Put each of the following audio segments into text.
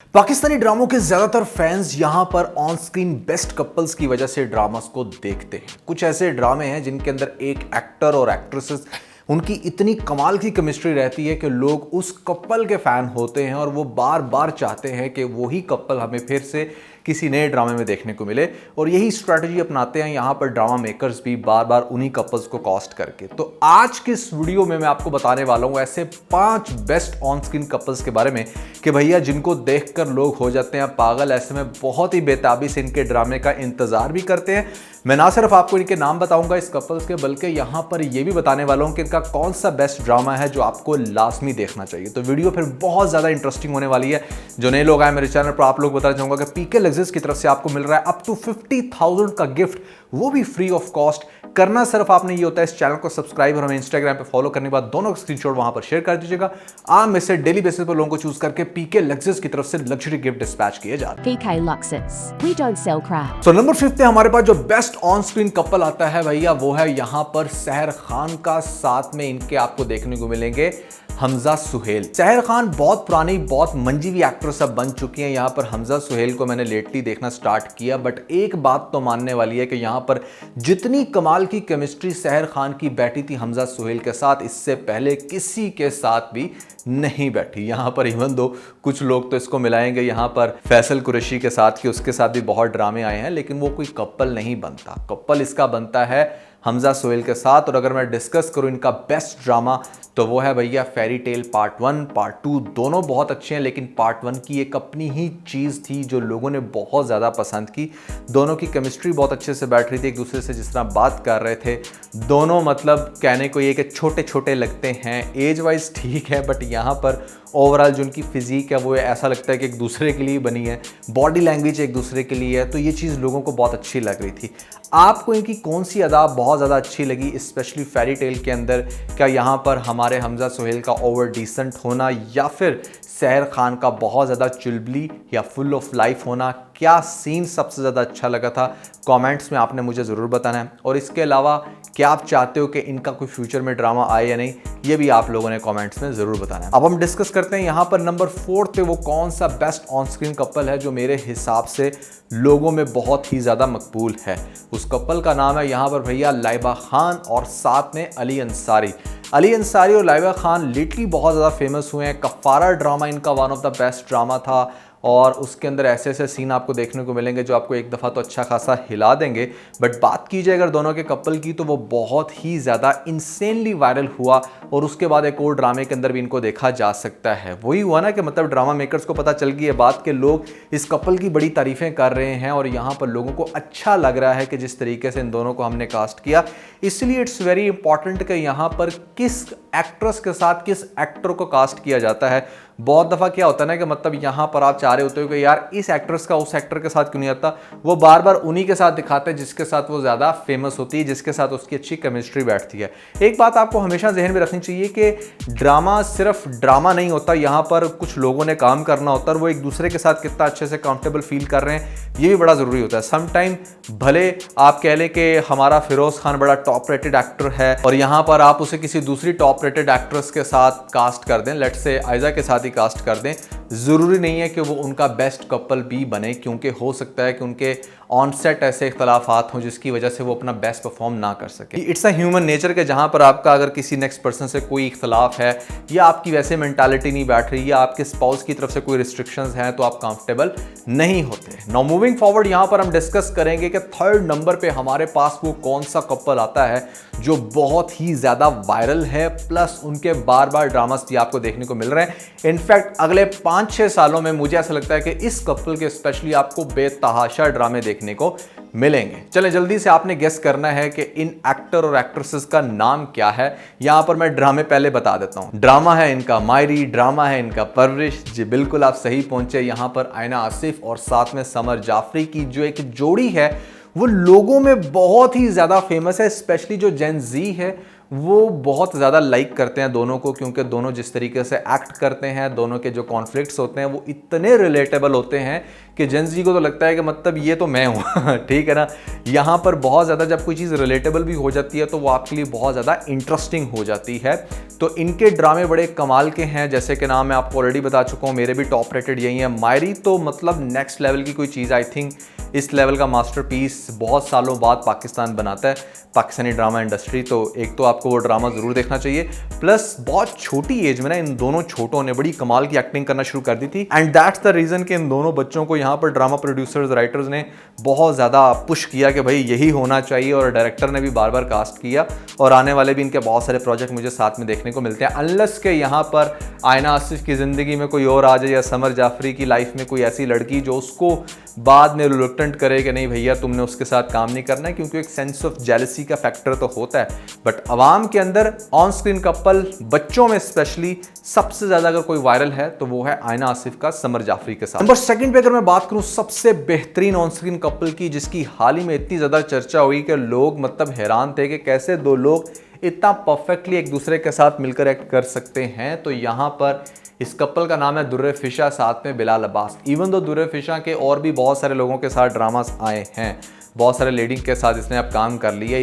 पाकिस्तानी ड्रामों के ज्यादातर फैंस यहां पर ऑन स्क्रीन बेस्ट कपल्स की वजह से ड्रामास को देखते हैं। कुछ ऐसे ड्रामे हैं जिनके अंदर एक एक्टर और एक्ट्रेसेस उनकी इतनी कमाल की केमिस्ट्री रहती है कि लोग उस कपल के फैन होते हैं और वो बार बार चाहते हैं कि वही कपल हमें फिर से किसी नए ड्रामे में देखने को मिले, और यही स्ट्रैटेजी अपनाते हैं यहाँ पर ड्रामा मेकर्स भी बार बार उन्हीं कपल्स को कास्ट करके। तो आज के इस वीडियो में मैं आपको बताने वाला हूँ ऐसे 5 बेस्ट ऑन स्क्रीन कपल्स के बारे में कि भैया जिनको देखकर लोग हो जाते हैं पागल, ऐसे में बहुत ही बेताबी से इनके ड्रामे का इंतजार भी करते हैं। मैं ना सिर्फ आपको इनके नाम बताऊंगा इस कपल्स के, बल्कि यहाँ पर यह भी बताने वाला हूँ कि इनका कौन सा बेस्ट ड्रामा है जो आपको लाजमी देखना चाहिए। तो वीडियो फिर बहुत ज़्यादा इंटरेस्टिंग होने वाली है। जो नए लोग आए मेरे चैनल पर, आप लोग बताना चाहूँगा कि पीके लग्जरीज की तरफ से आपको मिल रहा है अप टू 50,000 का गिफ्ट, वो भी फ्री ऑफ कॉस्ट। करना सिर्फ आपने ये होता है इस चैनल को सब्सक्राइब और हमें इंस्टाग्राम पे फॉलो करने के बाद दोनों का स्क्रीनशॉट वहां पर शेयर कर दीजिएगा। आप में से डेली बेसिस पर लोगों को चूज करके पीके लग्जरीज की तरफ से लग्जरी गिफ्ट डिस्पैच किए जाते हैं। PK Luxus. We don't sell crap. तो नंबर 5 पे हमारे पास जो बेस्ट ऑन स्क्रीन कपल आता है भैया, वो है यहाँ पर सहर खान का। साथ में इनके आपको देखने को मिलेंगे हमजा सुहेल। सहर खान बहुत पुरानी, बहुत मंजी हुई एक्ट्रेस अब बन चुकी हैं। यहाँ पर हमजा सुहेल को मैंने लेटली देखना स्टार्ट किया, बट एक बात तो मानने वाली है कि यहाँ पर जितनी कमाल की केमिस्ट्री सहर खान की बैठी थी हमजा सुहेल के साथ, इससे पहले किसी के साथ भी नहीं बैठी। यहाँ पर इवन दो कुछ लोग तो इसको मिलाएंगे यहाँ पर फैसल कुरैशी के साथ कि उसके साथ भी बहुत ड्रामे आए हैं, लेकिन वो कोई कपल नहीं बनता। कपल इसका बनता है हमजा सुहेल के साथ। और अगर मैं डिस्कस करूं इनका बेस्ट ड्रामा, तो वो है भैया फेरी टेल पार्ट 1 पार्ट 2, दोनों बहुत अच्छे हैं, लेकिन पार्ट 1 की एक अपनी ही चीज़ थी जो लोगों ने बहुत ज़्यादा पसंद की। दोनों की केमिस्ट्री बहुत अच्छे से बैठ रही थी, एक दूसरे से जिस तरह बात कर रहे थे दोनों, मतलब कहने को ये कि छोटे छोटे लगते हैं, एज वाइज ठीक है, बट यहाँ पर ओवरऑल जो उनकी फिजिक है वो ऐसा लगता है कि एक दूसरे के लिए बनी है, बॉडी लैंग्वेज एक दूसरे के लिए है। तो ये चीज़ लोगों को बहुत अच्छी लग रही थी। आपको इनकी कौन सी अदा बहुत ज़्यादा अच्छी लगी, स्पेशली फेरी टेल के अंदर? क्या यहाँ पर हमारे हमजा सुहेल का ओवर डिसेंट होना, या फिर सहर खान का बहुत ज़्यादा चुलबुली या फुल ऑफ लाइफ होना? क्या सीन सबसे ज़्यादा अच्छा लगा था? कमेंट्स में आपने मुझे ज़रूर बताना है। और इसके अलावा क्या आप चाहते हो कि इनका कोई फ्यूचर में ड्रामा आए या नहीं, ये भी आप लोगों ने कमेंट्स में ज़रूर बताना है। अब हम डिस्कस करते हैं यहाँ पर नंबर 4 पे वो कौन सा बेस्ट ऑन स्क्रीन कपल है जो मेरे हिसाब से लोगों में बहुत ही ज़्यादा मकबूल है। उस कपल का नाम है यहाँ पर भैया लाइबा खान और साथ में अली अंसारी। अली अंसारी और लाइबा खान लिटरली बहुत ज़्यादा फेमस हुए हैं। कफ़ारा ड्रामा इनका one of the best drama था, और उसके अंदर ऐसे ऐसे सीन आपको देखने को मिलेंगे जो आपको एक दफ़ा तो अच्छा खासा हिला देंगे। बट बात की जाए अगर दोनों के कपल की, तो वो बहुत ही ज़्यादा इंसेनली वायरल हुआ, और उसके बाद एक और ड्रामे के अंदर भी इनको देखा जा सकता है। वही हुआ ना कि मतलब ड्रामा मेकर्स को पता चल गई है बात के लोग इस कपल की बड़ी तारीफ़ें कर रहे हैं, और यहाँ पर लोगों को अच्छा लग रहा है कि जिस तरीके से इन दोनों को हमने कास्ट किया। इसलिए इट्स वेरी इंपॉर्टेंट कि यहाँ पर किस एक्ट्रेस के साथ किस एक्टर को कास्ट किया जाता है। बहुत दफ़ा क्या होता है ना कि मतलब यहाँ पर आप चाह रहे होते हो कि यार इस एक्ट्रेस का उस एक्टर के साथ क्यों नहीं आता, वो बार बार उन्हीं के साथ दिखाते हैं जिसके साथ वो ज़्यादा फेमस होती है, जिसके साथ उसकी अच्छी केमिस्ट्री बैठती है। एक बात आपको हमेशा जहन में रखनी चाहिए कि ड्रामा सिर्फ ड्रामा नहीं होता, यहाँ पर कुछ लोगों ने काम करना होता है, और वो एक दूसरे के साथ कितना अच्छे से कंफर्टेबल फील कर रहे हैं ये भी बड़ा ज़रूरी होता है। समटाइम भले आप कह लें कि हमारा फिरोज़ खान बड़ा टॉप रेटेड एक्टर है, और यहाँ पर आप उसे किसी दूसरी टॉप रेटेड एक्ट्रेस के साथ कास्ट कर दें, लेट्स से आयजा के साथ कास्ट कर दें, ज़रूरी नहीं है कि वो उनका बेस्ट कपल भी बने, क्योंकि हो सकता है कि उनके ऑन सेट ऐसे इख्तलाफात हों जिसकी वजह से वो अपना बेस्ट परफॉर्म ना कर सके। इट्स अ ह्यूमन नेचर के जहाँ पर आपका अगर किसी नेक्स्ट पर्सन से कोई इख्तलाफ है, या आपकी वैसे मेंटालिटी नहीं बैठ रही, या आपके स्पाउस की तरफ से कोई रिस्ट्रिक्शंस हैं, तो आप कंफर्टेबल नहीं होते। नाउ मूविंग फॉरवर्ड यहाँ पर हम डिस्कस करेंगे कि 3rd नंबर पे हमारे पास वो कौन सा कपल आता है जो बहुत ही ज़्यादा वायरल है, प्लस उनके बार बार ड्रामास भी आपको देखने को मिल रहे हैं। इनफैक्ट अगले 5-6 सालों में मुझे ऐसा लगता है कि इस कपल के स्पेशली आपको बेतहाशा ड्रामे देखने को मिलेंगे। चलें जल्दी से आपने गेस करना है कि इन एक्टर और एक्ट्रेसेस का नाम क्या है। यहां पर मैं ड्रामे पहले बता देता हूं। ड्रामा है इनका मायरी, ड्रामा है इनका परवरिश। जी बिल्कुल आप सही पहुंचे। यहां पर आयना आसिफ और साथ में समर जाफरी की जो एक जोड़ी है वो लोगों में बहुत ही ज्यादा फेमस है, स्पेशली जो जेन जी है वो बहुत ज़्यादा लाइक करते हैं दोनों को, क्योंकि दोनों जिस तरीके से एक्ट करते हैं, दोनों के जो कॉन्फ्लिक्ट्स होते हैं वो इतने रिलेटेबल होते हैं कि जेंजी को तो लगता है कि मतलब ये तो मैं हूँ ठीक है ना। यहाँ पर बहुत ज़्यादा जब कोई चीज़ रिलेटेबल भी हो जाती है तो वो आपके लिए बहुत ज़्यादा इंटरेस्टिंग हो जाती है। तो इनके ड्रामे बड़े कमाल के हैं, जैसे कि नाम मैं आपको ऑलरेडी बता चुका हूँ, मेरे भी टॉप रेटेड यही है। मायरी तो मतलब नेक्स्ट लेवल की कोई चीज़, आई थिंक इस लेवल का मास्टरपीस बहुत सालों बाद पाकिस्तान बनाता है, पाकिस्तानी ड्रामा इंडस्ट्री। तो एक तो आपको वो ड्रामा ज़रूर देखना चाहिए, प्लस बहुत छोटी एज में ना इन दोनों छोटों ने बड़ी कमाल की एक्टिंग करना शुरू कर दी थी। एंड दैट्स द रीज़न कि इन दोनों बच्चों को यहाँ पर ड्रामा प्रोड्यूसर्स, राइटर्स ने बहुत ज़्यादा पुश किया कि भाई यही होना चाहिए, और डायरेक्टर ने भी बार बार कास्ट किया, और आने वाले भी इनके बहुत सारे प्रोजेक्ट मुझे साथ में देखने को मिलते हैं। अनलेस के यहाँ पर आयना आसिफ की ज़िंदगी में कोई और आ जाए, या समर जाफरी की लाइफ में कोई ऐसी लड़की जो उसको बाद में रिलुक्टेंट करे कि नहीं भैया तुमने उसके साथ काम नहीं करना है, क्योंकि एक सेंस ऑफ जेलसी का फैक्टर तो होता है। बट अवाम के अंदर ऑन स्क्रीन कपल, बच्चों में स्पेशली सबसे ज़्यादा अगर कोई वायरल है तो वो है आयना आसिफ का समर जाफरी के साथ। नंबर सेकंड पे अगर मैं बात करूं सबसे बेहतरीन ऑन स्क्रीन कपल की, जिसकी हाल ही में इतनी ज़्यादा चर्चा हुई कि लोग मतलब हैरान थे कि कैसे दो लोग इतना परफेक्टली एक दूसरे के साथ मिलकर एक्ट कर सकते हैं। तो यहाँ पर इस कपल का नाम है दुर्रे फिशा, साथ में बिलाल अब्बास। इवन दो दुर्रे फिशा के और भी बहुत सारे लोगों के साथ ड्रामास आए हैं, बहुत सारे लेडी के साथ इसने अब काम कर लिया,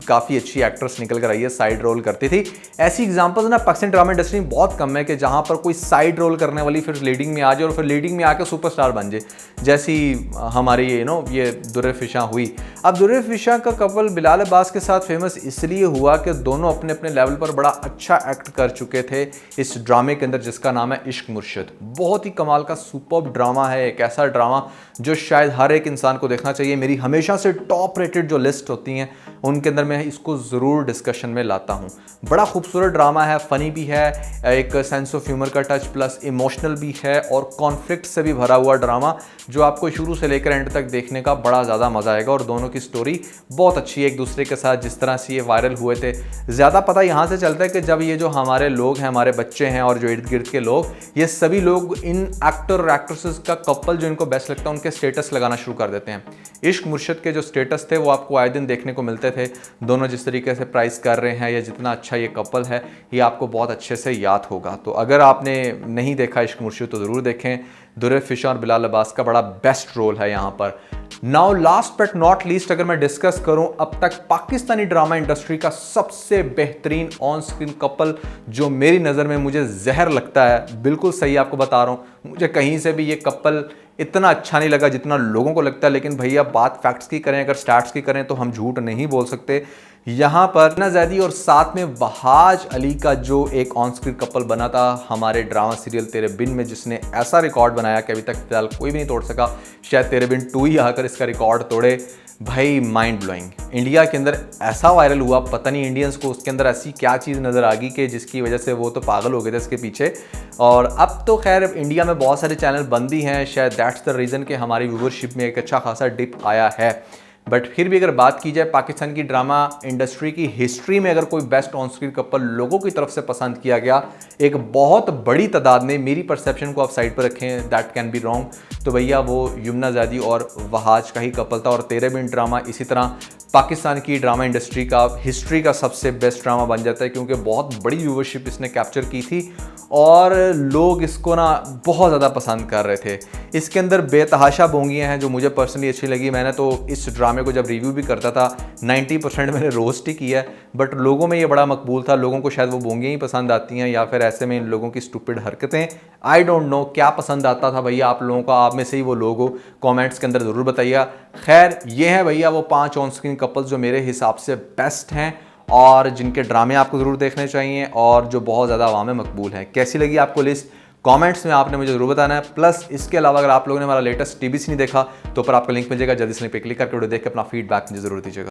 काफ़ी अच्छी एक्ट्रेस निकल कर आई है, साइड रोल करती थी। ऐसी एग्जांपल्स ना पाकिस्तान ड्रामा इंडस्ट्री में बहुत कम है कि जहां पर कोई साइड रोल करने वाली फिर लीडिंग में आ जाए और फिर लीडिंग में आकर सुपरस्टार बन जाए, जैसी हमारी ये दुर्रे फिशा हुई। अब दुर्रे फिशा का कपल बिलाल अब्बास के साथ फेमस इसलिए हुआ कि दोनों अपने अपने लेवल पर बड़ा अच्छा एक्ट कर चुके थे इस ड्रामे के अंदर, जिसका नाम है इश्क मुर्शिद। बहुत ही कमाल का सुपर्ब ड्रामा है, एक ऐसा ड्रामा जो शायद हर एक इंसान को देखना चाहिए। मेरी हमेशा से टॉप रेटेड जो लिस्ट होती हैं उनके अंदर मैं इसको ज़रूर डिस्कशन में लाता हूँ। बड़ा खूबसूरत ड्रामा है, फ़नी भी है, एक सेंस ऑफ ह्यूमर का टच प्लस इमोशनल भी है, और कॉन्फ्लिक्ट से भी भरा हुआ ड्रामा जो आपको शुरू से लेकर एंड तक देखने का बड़ा ज़्यादा मज़ा आएगा। और दोनों की स्टोरी बहुत अच्छी है एक दूसरे के साथ, जिस तरह से ये वायरल हुए थे। ज़्यादा पता यहाँ से चलता है कि जब ये जो हमारे लोग हैं, हमारे बच्चे हैं और जो इर्द गिर्द के लोग, ये सभी लोग इन एक्टर और एक्ट्रेसेस का कपल जो इनको बेस्ट लगता है उनके स्टेटस लगाना शुरू कर देते हैं। इश्क मुर्शिद के जो स्टेटस थे वो आपको आए दिन देखने को मिलते थे, दोनों जिस तरीके से प्राइस कर रहे हैं या जितना अच्छा ये कपल है ये आपको बहुत अच्छे से याद होगा। तो अगर आपने नहीं देखा इश्क मुर्शिद तो ज़रूर देखें। दुर्रे फिशा और बिलाल अब्बास का बड़ा बेस्ट रोल है यहाँ पर। Now last but not least अगर मैं डिस्कस करूं अब तक पाकिस्तानी ड्रामा इंडस्ट्री का सबसे बेहतरीन ऑन स्क्रीन कपल जो मेरी नज़र में मुझे जहर लगता है, बिल्कुल सही आपको बता रहा हूं, मुझे कहीं से भी ये कपल इतना अच्छा नहीं लगा जितना लोगों को लगता है। लेकिन भैया बात फैक्ट्स की करें, अगर स्टैट्स की करें तो हम झूठ नहीं बोल सकते। यहाँ पर हिना जैदी और साथ में वहाज अली का जो एक ऑन स्क्रीन कपल बना था हमारे ड्रामा सीरियल तेरे बिन में, जिसने ऐसा रिकॉर्ड बनाया कि अभी तक फिलहाल कोई भी नहीं तोड़ सका, शायद तेरे बिन 2 ही आकर इसका रिकॉर्ड तोड़े। भाई माइंड ब्लोइंग, इंडिया के अंदर ऐसा वायरल हुआ, पता नहीं इंडियंस को उसके अंदर ऐसी क्या चीज़ नज़र आ गई कि जिसकी वजह से वो तो पागल हो गए थे इसके पीछे। और अब तो खैर इंडिया में बहुत सारे चैनल बंद ही हैं, शायद दैट्स द रीज़न कि हमारी व्यूवरशिप में एक अच्छा खासा डिप आया है। बट फिर भी अगर बात की जाए पाकिस्तान की ड्रामा इंडस्ट्री की हिस्ट्री में अगर कोई बेस्ट ऑन स्क्रीन कपल लोगों की तरफ से पसंद किया गया, एक बहुत बड़ी तादाद ने, मेरी परसेप्शन को आप साइड पर रखें, दैट कैन बी रॉन्ग, तो भैया वो यमुना जैदी और वहाज का ही कपल था। और तेरे बिन ड्रामा इसी तरह पाकिस्तान की ड्रामा इंडस्ट्री का हिस्ट्री का सबसे बेस्ट ड्रामा बन जाता है, क्योंकि बहुत बड़ी व्यूवरशिप इसने कैप्चर की थी और लोग इसको ना बहुत ज़्यादा पसंद कर रहे थे। इसके अंदर बेतहाशा बोंगियाँ हैं जो मुझे पर्सनली अच्छी लगी। मैंने तो इस ड्रामे को जब रिव्यू भी करता था 90% मैंने रोस्ट ही किया है, बट लोगों में ये बड़ा मकबूल था। लोगों को शायद वो बोंगियाँ ही पसंद आती हैं या फिर ऐसे में इन लोगों की स्टूपिड हरकतें, आई डोंट नो क्या पसंद आता था भैया आप लोगों को, आप में से ही वो लोग हो, कॉमेंट्स के अंदर ज़रूर बताइएगा। खैर ये है भैया वो 5 ऑन स्क्रीन कपल्स जो मेरे हिसाब से बेस्ट हैं और जिनके ड्रामे आपको ज़रूर देखने चाहिए और जो बहुत ज़्यादा आवाम में मकबूल हैं। कैसी लगी आपको लिस्ट? कमेंट्स में आपने मुझे ज़रूर बताना है। प्लस इसके अलावा अगर आप लोगों ने हमारा लेटेस्ट टीबीसी नहीं देखा तो ऊपर आपको लिंक मिल जाएगा, जल्दी से लिंक पे क्लिक करके वीडियो देख के अपना फीडबैक मुझे ज़रूर दीजिएगा।